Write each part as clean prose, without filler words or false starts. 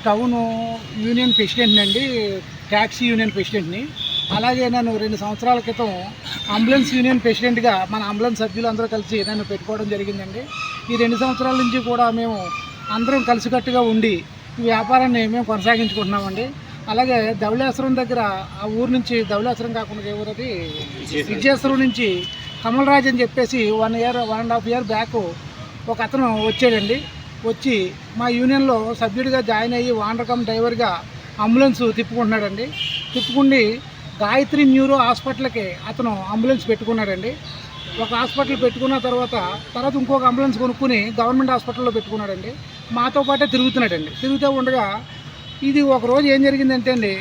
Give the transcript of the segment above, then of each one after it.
Town union president అండి, taxi union ప్రెసిడెంట్ని. అలాగే నేను 2 సంవత్సరాల క్రితం అంబులెన్స్ యూనియన్ ప్రెసిడెంట్గా మన అంబులెన్స్ సభ్యులు అందరూ కలిసి నన్ను పెట్టుకోవడం జరిగిందండి. ఈ 2 సంవత్సరాల నుంచి కూడా మేము అందరం కలిసికట్టుగా ఉండి ఈ వ్యాపారాన్ని మేము కొనసాగించుకుంటున్నామండి. అలాగే ధవళేశ్వరం దగ్గర ఆ ఊరు నుంచి, ధవళేశ్వరం కాకుండా ఏ ఊరది, విజయేశ్వరం నుంచి కమలరాజ్ అని చెప్పేసి 1.5 ఇయర్ బ్యాక్ ఒక అతను వచ్చాడండి. వచ్చి మా యూనియన్లో సభ్యుడిగా జాయిన్ అయ్యి వాండర్ డ్రైవర్గా అంబులెన్స్ తిప్పుకుంటున్నాడండి. తిప్పుకుండి గాయత్రి న్యూరో హాస్పిటల్కి అతను అంబులెన్స్ పెట్టుకున్నాడండి. ఒక హాస్పిటల్ పెట్టుకున్న తర్వాత ఇంకొక అంబులెన్స్ కొనుక్కుని గవర్నమెంట్ హాస్పిటల్లో పెట్టుకున్నాడండి. మాతో పాటే తిరుగుతున్నాడండి. తిరుగుతూ ఉండగా ఇది ఒకరోజు ఏం జరిగిందంటే అండి,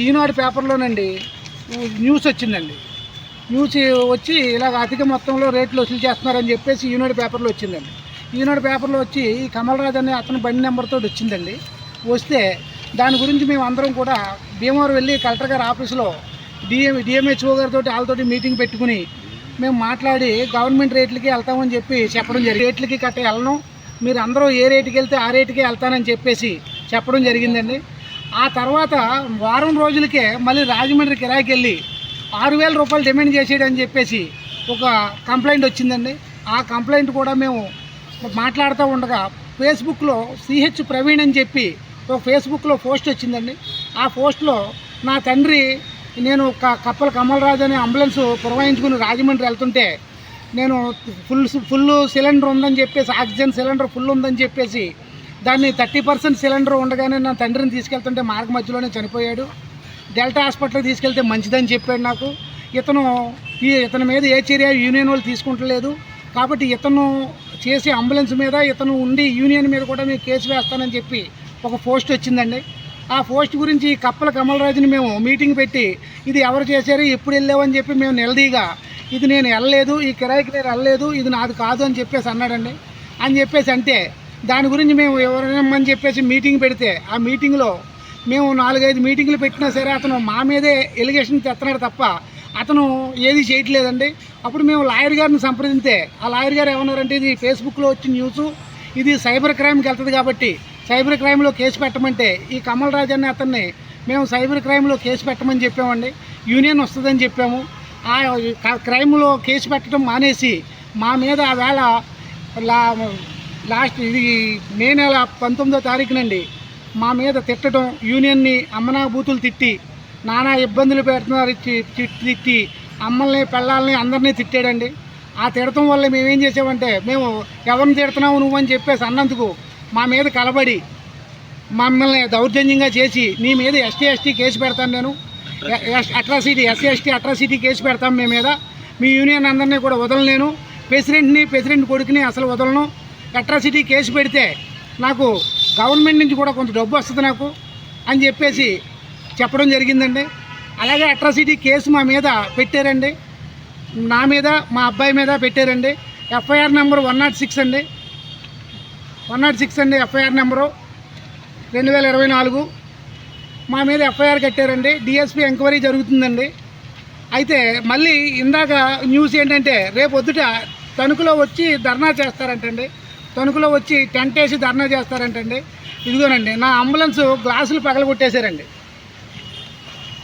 ఈనాడు పేపర్లోనండి న్యూస్ వచ్చిందండి. న్యూస్ వచ్చి ఇలాగ అధిక మొత్తంలో రేట్లు వసూలు చేస్తున్నారని చెప్పేసి ఈనాడు పేపర్లో వచ్చిందండి. ఈనాడు పేపర్లో వచ్చి ఈ కమలరాజ్ అనే అతను బండి నెంబర్తో వచ్చిందండి. వస్తే దాని గురించి మేము అందరం కూడా భీమవరం వెళ్ళి కలెక్టర్ గారి ఆఫీసులో డిఎంహెచ్ఓ గారితో వాళ్ళతోటి మీటింగ్ పెట్టుకుని మేము మాట్లాడి గవర్నమెంట్ రేట్లకి వెళ్తామని చెప్పడం జరిగింది. రేట్లకి కట్ట వెళ్ళను, మీరు అందరూ ఏ రేటుకి వెళ్తే ఆ రేటుకే వెళ్తానని చెప్పడం జరిగిందండి. ఆ తర్వాత వారం రోజులకే మళ్ళీ రాజమండ్రి కిరాయికి వెళ్ళి 6,000 రూపాయలు డిమాండ్ చేసేయడని చెప్పేసి ఒక కంప్లైంట్ వచ్చిందండి. ఆ కంప్లైంట్ కూడా మేము మాట్లాడుతూ ఉండగా ఫేస్బుక్లో సిహెచ్ ప్రవీణ్ అని చెప్పి ఒక ఫేస్బుక్లో పోస్ట్ వచ్చిందండి. ఆ పోస్ట్లో నా తండ్రి నేను కప్పల కమలరాజు అనే అంబులెన్స్ పురమాయించుకుని రాజమండ్రి వెళ్తుంటే నేను ఫుల్ సిలిండర్ ఉందని చెప్పేసి, ఆక్సిజన్ సిలిండర్ ఫుల్ ఉందని చెప్పేసి దాన్ని 30% సిలిండర్ ఉండగానే నా తండ్రిని తీసుకెళ్తుంటే మార్గ మధ్యలోనే చనిపోయాడు. డెల్టా హాస్పిటల్కి తీసుకెళ్తే మంచిదని చెప్పాడు నాకు. ఇతని మీద ఏ చర్య యూనియన్ వాళ్ళు తీసుకుంటలేదు కాబట్టి ఇతను చేసే అంబులెన్స్ మీద, ఇతను ఉండి యూనియన్ మీద కూడా నేను కేసు వేస్తానని చెప్పి ఒక పోస్ట్ వచ్చిందండి. ఆ పోస్ట్ గురించి కప్పల కమలరాజుని మేము మీటింగ్ పెట్టి ఇది ఎవరు చేశారు, ఎప్పుడు వెళ్ళావని చెప్పి మేము నిలదీగా ఇది నేను వెళ్ళలేదు, ఈ కిరాయికి నేను వెళ్ళలేదు, ఇది నాది కాదు అని చెప్పేసి అన్నాడండి. అంటే దాని గురించి మేము ఎవరని చెప్పేసి మీటింగ్ పెడితే ఆ మీటింగ్లో మేము 4-5 మీటింగ్లు పెట్టినా సరే అతను మా మీదే ఎలిగేషన్ తెస్తున్నాడు తప్ప అతను ఏది చేయట్లేదండి. అప్పుడు మేము లాయర్ గారిని సంప్రదింతే ఆ లాయర్ గారు ఏమన్నారంటే ఇది ఫేస్బుక్లో వచ్చిన న్యూస్, ఇది సైబర్ క్రైమ్కి వెళ్తుంది కాబట్టి సైబర్ క్రైమ్లో కేసు పెట్టమంటే ఈ కమలరాజ్ అనే అతన్ని మేము సైబర్ క్రైమ్లో కేసు పెట్టమని చెప్పామండి. యూనియన్ వస్తుందని చెప్పాము. ఆ క్రైమ్లో కేసు పెట్టడం మానేసి మా మీద ఆ వేళ లాస్ట్ ఇది మే నెల 19వ తారీఖునండి మా మీద తిట్టడం, యూనియన్ని అమ్మనా బూతులు తిట్టి నానా ఇబ్బందులు పెడుతున్నారు తిట్టి అమ్మల్ని పెళ్ళాలని అందరినీ తిట్టాడండి. ఆ తిడటం వల్ల మేమేం చేసామంటే మేము ఎవరిని తిడుతున్నావు నువ్వు అని చెప్పేసి అన్నందుకు మా మీద కలబడి మమ్మల్ని దౌర్జన్యంగా చేసి నీ మీద ఎస్టీ కేసు పెడతాను, నేను ఎస్సీ అట్రాసిటీ కేసు పెడతాం మీ మీద, మీ యూనియన్ అందరినీ కూడా వదలలేను, ప్రెసిడెంట్ కొడుకుని అసలు వదలను, అట్రాసిటీ కేసు పెడితే నాకు గవర్నమెంట్ నుంచి కూడా కొంత డబ్బు వస్తుంది నాకు అని చెప్పేసి చెప్పడం జరిగిందండి. అలాగే అట్రాసిటీ కేసు మా మీద పెట్టారండి, నా మీద మా అబ్బాయి మీద పెట్టారండి. ఎఫ్ఐఆర్ నెంబర్ 106 అండి, 106 అండి ఎఫ్ఐఆర్ నెంబరు 2024 మా మీద ఎఫ్ఐఆర్ కట్టారండి. డిఎస్పీ ఎంక్వైరీ జరుగుతుందండి. అయితే మళ్ళీ ఇందాక న్యూస్ ఏంటంటే రేపు పొద్దుట తణుకులో వచ్చి ధర్నా చేస్తారంటండి, తణుకులో వచ్చి టెంట్ వేసి ధర్నా చేస్తారంటండి. ఇదిగోనండి నా అంబులెన్స్ గ్లాసులు పగలగొట్టేశారండి.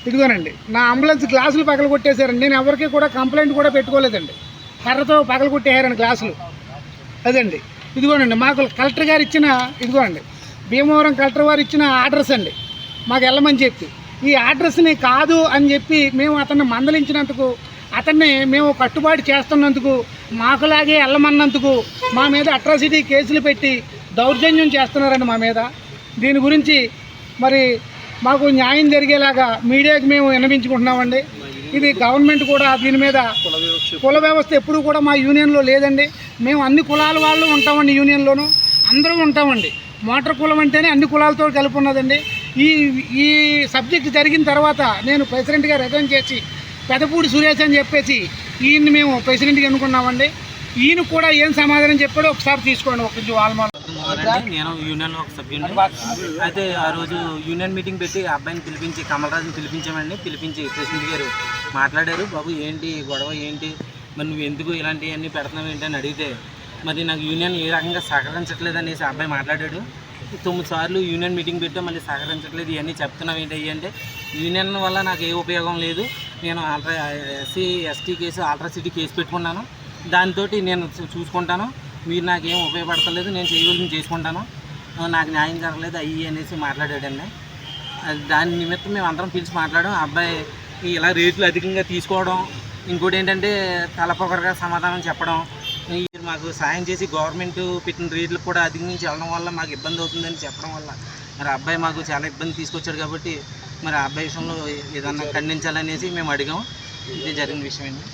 ఇదిగోనండి నా అంబులెన్స్ గ్లాసులు పగలగొట్టేశారండి. నేను ఎవరికి కూడా కంప్లైంట్ కూడా పెట్టుకోలేదండి, కర్రతో పగలగొట్టేయారండి గ్లాసులు. అదండి ఇదిగోనండి మాకు కలెక్టర్ గారు ఇచ్చిన, ఇదిగోనండి భీమవరం కలెక్టర్ వారు ఇచ్చిన ఆర్డర్స్ అండి మాకు వెళ్ళమని చెప్పి. ఈ అడ్రస్ని కాదు అని చెప్పి మేము అతన్ని మందలించినందుకు, అతన్ని మేము కట్టుబాటు చేస్తున్నందుకు, మాకులాగే వెళ్ళమన్నందుకు మా మీద అట్రాసిటీ కేసులు పెట్టి దౌర్జన్యం చేస్తున్నారండి మా మీద. దీని గురించి మరి మాకు న్యాయం జరిగేలాగా మీడియాకి మేము విన్నవించుకుంటున్నామండి. ఇది గవర్నమెంట్ కూడా దీని మీద, కుల వ్యవస్థ ఎప్పుడూ కూడా మా యూనియన్లో లేదండి. మేము అన్ని కులాల వాళ్ళు ఉంటామండి, యూనియన్లోనూ అందరూ ఉంటామండి. మోటార్ కులం అంటేనే అన్ని కులాలతో కలిపి ఉన్నదండి. ఈ సబ్జెక్ట్ జరిగిన తర్వాత నేను ప్రెసిడెంట్గా రిజైన్ చేసి పెదపూడి సురేష్ అని చెప్పేసి ఈయన్ని మేము ప్రెసిడెంట్గా ఎన్నుకున్నామండి. ఈయన కూడా ఏం సమాధానం చెప్పాడో ఒకసారి తీసుకోండి. నేను యూనియన్లో ఒక సభ్యుని. అయితే ఆ రోజు యూనియన్ మీటింగ్ పెట్టి అబ్బాయిని పిలిపించి కమలరాజుని పిలిపించామండి. పిలిపించి ప్రెసిడెంట్ గారు మాట్లాడారు, బాబు ఏంటి గొడవ ఏంటి, మరి నువ్వు ఎందుకు ఇలాంటివన్నీ పెడుతున్నావు ఏంటి అని అడిగితే మరి నాకు యూనియన్ ఏ రకంగా సహకరించట్లేదు అనేసి అబ్బాయి మాట్లాడాడు. 9 సార్లు యూనియన్ మీటింగ్ పెట్టాం, మళ్ళీ సహకరించట్లేదు. ఇవన్నీ చెప్తున్నాం ఏంటి అంటే యూనియన్ వల్ల నాకు ఏ ఉపయోగం లేదు. నేను SC ST case atrocity case పెట్టుకున్నాను, దాంతో నేను చూసుకుంటాను, మీరు నాకేం ఉపయోగపడతలేదు, నేను చేయవలసింది చేసుకుంటాను, నాకు న్యాయం జరగలేదు అయ్యి అనేసి మాట్లాడాడండి. దాని నిమిత్తం మేము అందరం పిలిచి మాట్లాడాం. అబ్బాయి ఇలా రేట్లు అధికంగా తీసుకోవడం, ఇంకోటి ఏంటంటే తలపొగరగా సమాధానం చెప్పడం, మాకు సాయం చేసి గవర్నమెంట్ పెట్టిన రేట్లు కూడా అధిగమించి వెళ్ళడం వల్ల మాకు ఇబ్బంది అవుతుందని చెప్పడం వల్ల మరి అబ్బాయి మాకు చాలా ఇబ్బంది తీసుకొచ్చాడు. కాబట్టి మరి ఆ అబ్బాయి విషయంలో ఏదన్నా ఖండించాలనేసి మేము అడిగాం. ఇది జరిగిన విషయం అండి.